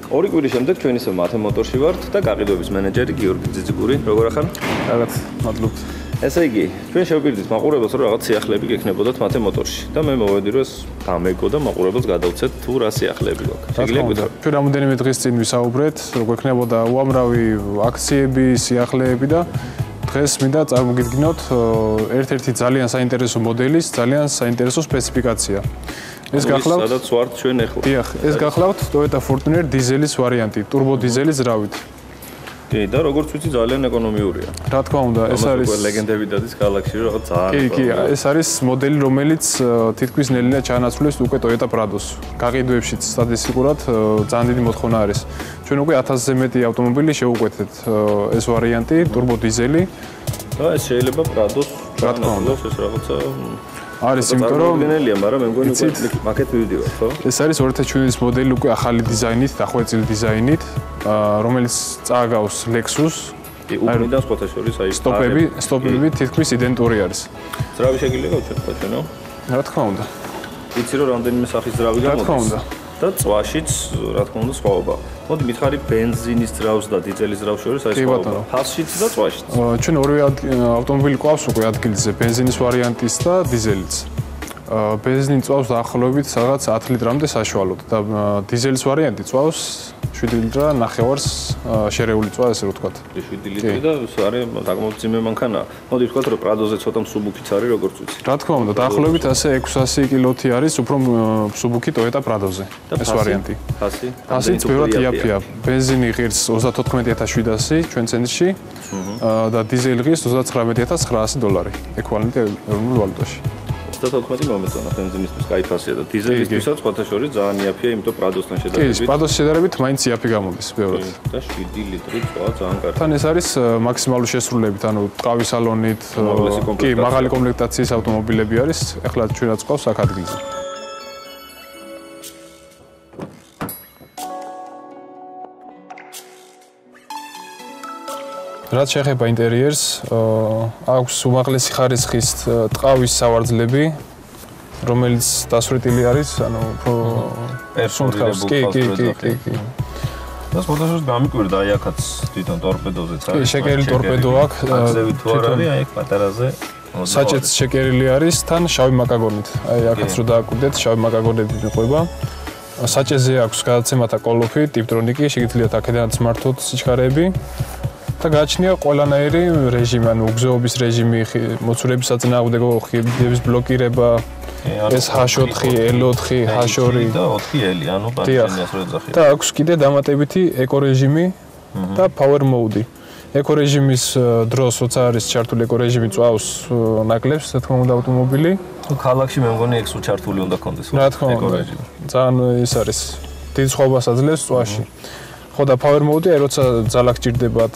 ორი კვირის შემდეგ ჩვენ ისევ მათე მოტორში ვართ და გაყიდვების მენეჯერი გიორგი ძიძიგური. როგორ ახარ? რაღაც მადლობთ. ესე იგი, ჩვენ შევპირდით მაყურებელს, რომ რაღაც სიახლეები გექნებოდათ მათე მოტორში და მე მოვედი, რომ გამეგო და მაყურებელს გადავცეთ თუ რა სიახლეები გვაქვს. შეგიძლია გითხრათ? ჩვენ რამოდენიმე დღის წინ ვისაუბრეთ, როგორ იქნებოდა უამრავი აქციები, სიახლეები და დღეს მინდა წარმოგიდგინოთ ერთ-ერთი ძალიან საინტერესო მოდელის, ძალიან საინტერესო სპეციფიკაცია. ეს გახლავთ სადაც ვართ ჩვენ ახლა. დიახ, ეს გახლავთ Toyota Fortuner დიზელის ვარიანტი, turbo დიზელის ზრავით. კი, და როგორც ვიცი, ძალიან ეკონომიურია. რა თქმა უნდა, ეს არის ლეგენდები დადის galaxy რაღაც ძალიან. კი, ეს არის მოდელი, რომელიც თითქმის ნელ-ნელა ჩაანაცვლეს უკვე Toyota Prado-ს. გაყიდვებშიც სტატისტიკურად ძალიან დიდი მოთხოვნა არის. ჩვენ უკვე 1000-ზე მეტი ავტომობილი შევუკვეთეთ ეს ვარიანტი, turbo დიზელი. და ეს შეიძლება Prado-ს რა თქმა უნდა, ეს რაღაცა არის, იმიტომ რომ გენელია, მაგრამ მე მგონი უკვე მაკეთ მივიდივართ, ხო? ეს არის 2007 მოდელი უკვე ახალი დიზაინით, დახვეწილი დიზაინით, რომელიც წააგავს Lexus. უკნიდან სხვათა შორის აი სტოპები თითქმის იდენტური არის. ზრავი შეგიძლია გავჩერდეთ ჩვენო? რა თქმა უნდა. იცი რომ რამდენიმე სახის ზრავი გამოდის? რა თქმა უნდა. და წვაშიც რა თქმა უნდა სხვაობა. მოდი მითხარი ბენზინის ზრავს და დიზელის ზრავს შორის აი სხვაობა. ფასშიც და წვაშიც. ჩვენ ორივე ავტომობილი ყავს უკვე ადგილზე, ბენზინის ვარიანტის და დიზელიც. ბენზინი წვავს დაახლოებით რაღაც 10 ლიტრამდე საშუალოდ და დიზელის ვარიანტი წვავს 7 ლიტრა ნახევარს შერეული წვა, ესე ვთქვათ. 7 ლიტრი და არის საკმაოდ ძიმე მანქანა. მოდი ვთქვათ, რომ Prado-ზე ცოტა მსუბუქიც არის, როგორც ვიცი. რა თქმა უნდა, დაახლოებით ასე 600 კილოთი არის უფრო მსუბუქი Toyota Prado-ზე ეს ვარიანტი. ფასიც ბევრად იაფია. ბენზინი ღირს 39700 ჩვენ ცენტრში და დიზელი ღირს $39900 ეკვივალენტი ეროვნულ ვალუტაში. 34 მომეწონა ბენზინისთვის კაი ფასია და დიზელისთვისაც სხვათა შორის ძალიან იაფია, იმიტომ Prado-სთან შედარებით. კი, Prado-სთან შედარებით მაინც იაფი გამოდის ბევრად. და 7 ლიტრი წვა ძალიან კარგი. თან ეს არის მაქსიმალური შესრულებით, ანუ ტყავის სალონით, კი, მაღალი კომპლექტაციის ავტომობილები არის, ეხლა ჩვენაც ყავს აქ ადგილზე. რაც შეეხება ინტერიერს, აქვს უმაღლესი ხარისხის ტყავის სავარძლები, რომელიც დასვრეტილი არის, ანუ პერსონალები კი. და სპორტაშორის გამიკვირდა აი აქაც თვითონ ტორპედოზეც არის. კი, შეკერილი ტორპედო აქვს. აქზევით თუ არ არის, აი აქ პატარაზე. საჭეც შეკერილი არის, თან შავი მაკაგონით. აი აქაც რო დააკვირდეთ, შავი მაკაგონები მიყვება. საჭეზე აქვს გადაცემათა კოლოფი, ტიპტრონიკი, შეგიძლიათ აქედანაც მართოთ სიჩქარეები. და გააჩნია ყველანაირი რეჟიმი, ანუ უგზოობის რეჟიმი, მოცულების საწინააღმდეგო ხიდების ბლოკირება, ეს H4, L4, H2 და 4L, ანუ პანჩენიას რო ეძახიან. და აქვს კიდე დამატებითი ეკო რეჟიმი და power mode. ეკო რეჟიმის დროს, როცა არის ჩართული ეკო რეჟიმი, წვავს ნაკლებს, რა თქმა უნდა, ავტომობილი. ქალაქში მე მგონი X-უ ჩართული უნდა კონდეს. რა თქმა უნდა, ძალიან ეს არის დიდ სხვაობას აძლევს წვაში. ხო და power mode, აი როცა ძალა გჭირდებათ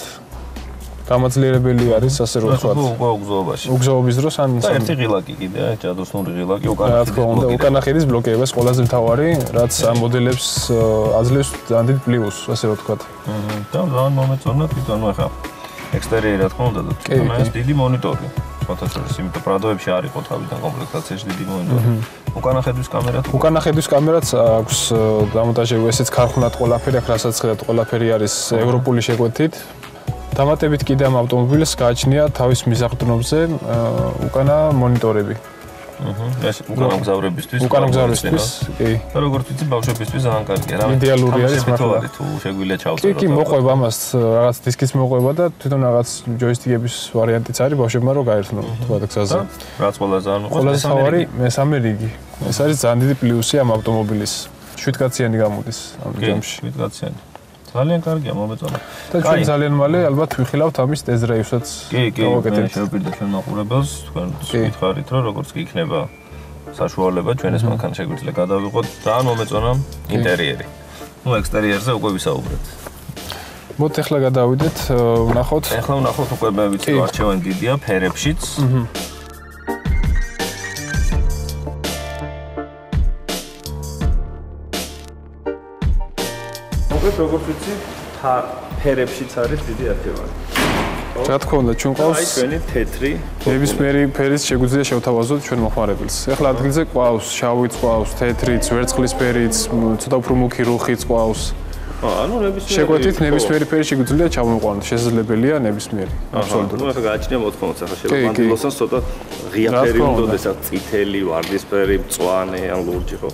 გამაძლიერებელი არის, ასე რომ ვთქვათ. უგზოობაში. უგზოობის დროს ან ერთი ღილაკი კიდე, ჯადოსნური ღილაკი უკანა. რა თქმა უნდა, უკანა ხედის ბლოკირება ეს ყველაზე მთავარი, რაც ამ მოდელებს აძლევს ძალიან დიდ პლუსს, ასე რომ ვთქვათ. და ძალიან მომეწონა თვითონ ახლა ექსტერიერი რა თქმა უნდა და თვითონ ეს დიდი მონიტორი. სხვათა შორის, იმიტომ Prado-ებში არ იყო თავიდან კომპლექტაციაში დიდი მონიტორი. უკანა ხედვის კამერა. უკანა ხედვის კამერაც აქვს დამონტაჟებული, ესეც ქარხნად ყველაფერი, აქ რასაც ხედავთ, ყველაფერი არის ევროპული შეკვეთით. დამატებით კიდე ამ ავტომობილს გააჩნია თავის მისაღწევზე უკანა მონიტორები. ეს უკანა მგზავრებისთვის. უკანა მგზავრებისთვის, კი. და როგორც ვიცი, ბავშვებისთვის ძალიან კარგია. იდეალური არის მართლა. თუ შეგვიძლია ჩავწეროთ. კი, მოყვება ამას, რაღაც დისკის მოყვება და თვითონ რაღაც ჯოისტიკების ვარიანტიც არის ბავშვებმა რომ გაერთნონ თქვა გზაზე. რაც ყველაზე ძალიან მოყვება. ყველაზე თავარი მესამე რიგი. ეს არის ძალიან დიდი პლუსი ამ ავტომობილის. 7 კაციანი გამოდის ამ ჯამში. 7 კაციანი. ძალიან კარგია, მომეწონა. და ჩვენ ძალიან მალე ალბათ ვიხილავთ ამის test drive-საც. კი, მე შევპირდა ჩვენ მაყურებელს, თქვენ გითხარით, რომ როგორც კი იქნება საშუალება, ჩვენ ეს მანქანა შეგვიძლია გადავიღოთ. ძალიან მომეწონა ინტერიერი. ნუ ექსტერიერზე უკვე ვისაუბრეთ. მოდით ახლა გადავიდეთ, ვნახოთ. ახლა ვნახოთ უკვე მე ვიცი, რომ არჩევანი დიდია ფერებშიც. როგორც ვიცი, ფერებშიც არის დიდი არქივარი. რა თქმა უნდა, ჩვენ ყავს აი ჩვენი თეთრი, ნებისმიერი ფერის შეგვიძლია შევთავაზოთ ჩვენ მოხმარებელს. ეხლა ადგილზე ყავს შავიც, ყავს თეთრიც, ვერცხლისფერიც, ცოტა უფრო მუქი რუხიც ყავს. ანუ ნებისმიერი შეგვეთით ნებისმიერი ფერი შეგვიძლია ჩამოიყვანოთ, შესაძლებელია ნებისმიერი. აბსოლუტურად. ნუ ახლა გააჩნია მოთხოვნაც, ახლა შეგვანდილოსან ცოტა ღია ფერი უნდა დესაც წითელი, ვარდისფერი, მწვანე ან ლურჯი ხო?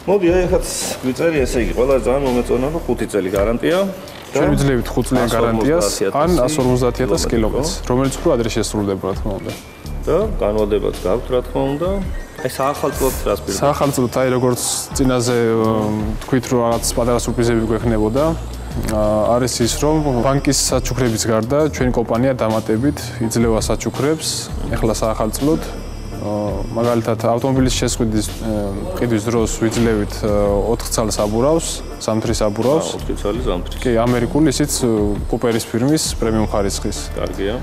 მოდი აი ახაც გვიწერი ესე იგი, ყველა ძალიან მომეწონა რომ 5 წელი გარანტია. შევიძლევით 5 წლიან გარანტიას ან 150.000 კილომეტრს, რომელიც უფრო ადრე შესრულდება, რა თქმა უნდა. და განვალდებაც გაქვთ, რა თქმა უნდა. აი საახალწლოდ რას პირდაპირ? საახალწლოდ აი როგორც წინაზე თქვით რომ რაღაც პატარა სურპრიზები გვექნებოდა. არის ის რომ ბანკის საჩუქრების გარდა ჩვენი კომპანია დამატებით იძლევა საჩუქრებს ეხლა საახალწლოდ. მაგალითად ავტომობილის შესყიდვის ყიდვის დროს ვიძლევით 4 ცალ საბურავს, ზამთრის საბურავს. 4 ცალი ზამთრის. კი, ამერიკული ისიც კუპერის ფირმის პრემიუმ ხარისხის. კარგია.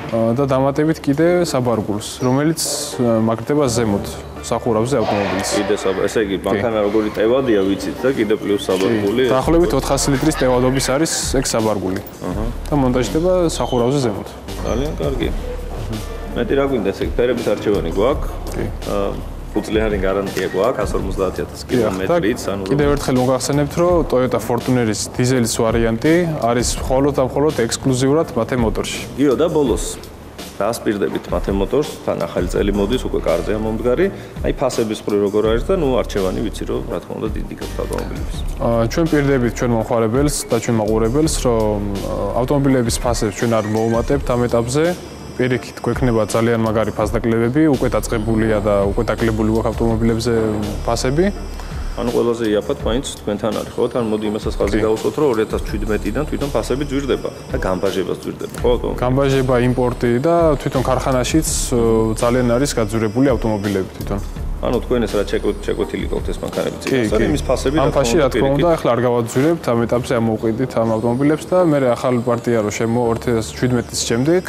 და დამატებით კიდე საბარგულს, რომელიც მაგდება ზემოთ სახურავზე ავტომობილის. კიდე ესე იგი მანქანა როგორი ტევადია ვიცით და კიდე პლუს საბარგული. დაახლოებით 400 ლიტრის ტევადობის არის ეგ საბარგული. და მონტაჟდება სახურავზე ზემოთ. ძალიან კარგი. მეტი რა გვინდა ესე იგი ფერების არჩევანი გვაქვს? კი. 5 წლიანი გარანტია გვაქვს 150.000 კილომეტრით, ანუ კიდევ ერთხელ მოგახსენებთ, რომ Toyota Fortuner-ის დიზელის ვარიანტი არის მხოლოდ ექსკლუზიურად მათე მოტორში. გიო და ბოლოს დაასპირდებით მათე მოტორს, თან ახალი წელი მოდის, უკვე კარზეა მომდგარი. აი ფასების მხრივ როგორ არის და ნუ არჩევანი ვიცი რომ რა თქმა უნდა დიდი გაქვთ ავტომობილების. ჩვენ პირდებით ჩვენ მომხმარებელს და ჩვენ მაყურებელს, რომ ავტომობილების ფასებს ჩვენ არ მოვუმატებთ ამ ეტაპზე. პირიქით გვექნება ძალიან მაგარი ფასდაკლებები, უკვე დაწყებულია და უკვე დაკლებული გვაქვს ავტომობილებზე ფასები. ანუ ყველაზე იაფად მაინც თქვენთან არის, ხო? თან მოდი იმასაც ხაზი გავუსვოთ, რომ 2017-დან თვითონ ფასები ძვირდება და გამბაჟებას ძვირდება, ხო? გამბაჟება, იმპორტი და თვითონ ქარხანაშიც ძალიან არის გაძვირებული ავტომობილები თვითონ. ანუ თქვენ ეს რა შეკვეთილი გქონთ ეს მანქანები წინასწარ არის იმის ფასები ამ ფასში რა თქმა უნდა ახლა არ გავაძვირებთ ამ ეტაპზე ამოვყიდით ამ ავტომობილებს და მე ახალი პარტია რო შემო 2017-ის შემდეგ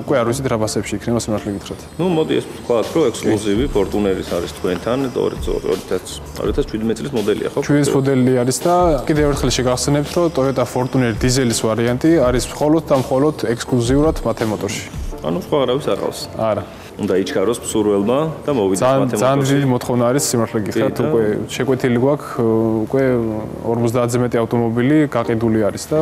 უკვე არ ვიცით რა ფასებში იქნება სიმართლე გითხრათ. ნუ მოდი ეს ვთქვათ რომ ექსკლუზივი Fortuner-ის არის თქვენთან 2017 წლის მოდელია ხო? ჩვენს მოდელი არის და კიდევ ერთხელ შეგახსენებთ რომ Toyota Fortuner დიზელის ვარიანტი არის მხოლოდ ექსკლუზიურად მათე მოტორში. ანუ სხვა არავის არ ყავს. არა. უნდა იჩქაროს მსურველმა და მოვიდეს მათე მოტორში. ძალიან დიდი მოთხოვნა არის სიმართლე გითხრათ, უკვე შეკვეთილი გვაქვს, უკვე 50-ზე მეტი ავტომობილი გაყიდული არის და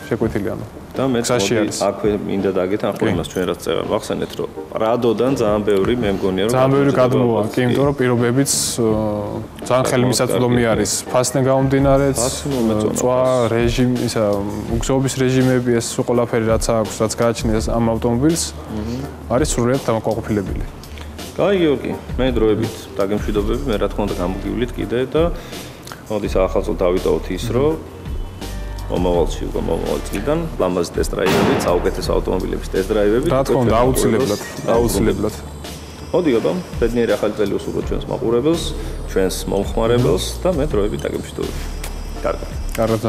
შეკვეთილი ანუ. და მე აქვე მინდა დაგეთ ახლა იმას ჩვენ რაც წერა ვახსენეთ რომ რადოდან ძალიან ბევრი მე მგონია რომ ძალიან ბევრი გადმოვა, კი, იმიტომ რომ პირობებიც ძალიან ხელმისაწვდომი არის. ფასთან გამომდინარეც, წვა რეჟიმი, ისა უგზობის რეჟიმები, ეს ყველაფერი რაც აქვს, რაც გააჩნიეს ამ ავტომობილს, არის სრულიად დამაკმაყოფილებელი. კაი გიორგი, მე დროებით დაგემშვიდობები, მე რა თქმა უნდა გამოგივлит კიდე და მოდი საახალწლოდ დავიტოვოთ ის რომ მომავალ წლიდან ლამაზი ტესტ-დრაივები, საუკეთესო ავტომობილების ტესტ-დრაივები. რა თქმა უნდა, აუცილებლად. მოდი აბა, ბედნიერი ახალი წელი უსურვოთ ჩვენს მაყურებელს, ჩვენს მომხმარებელს და მე დროებით დაგემშვიდობები. კარგად. კარგად.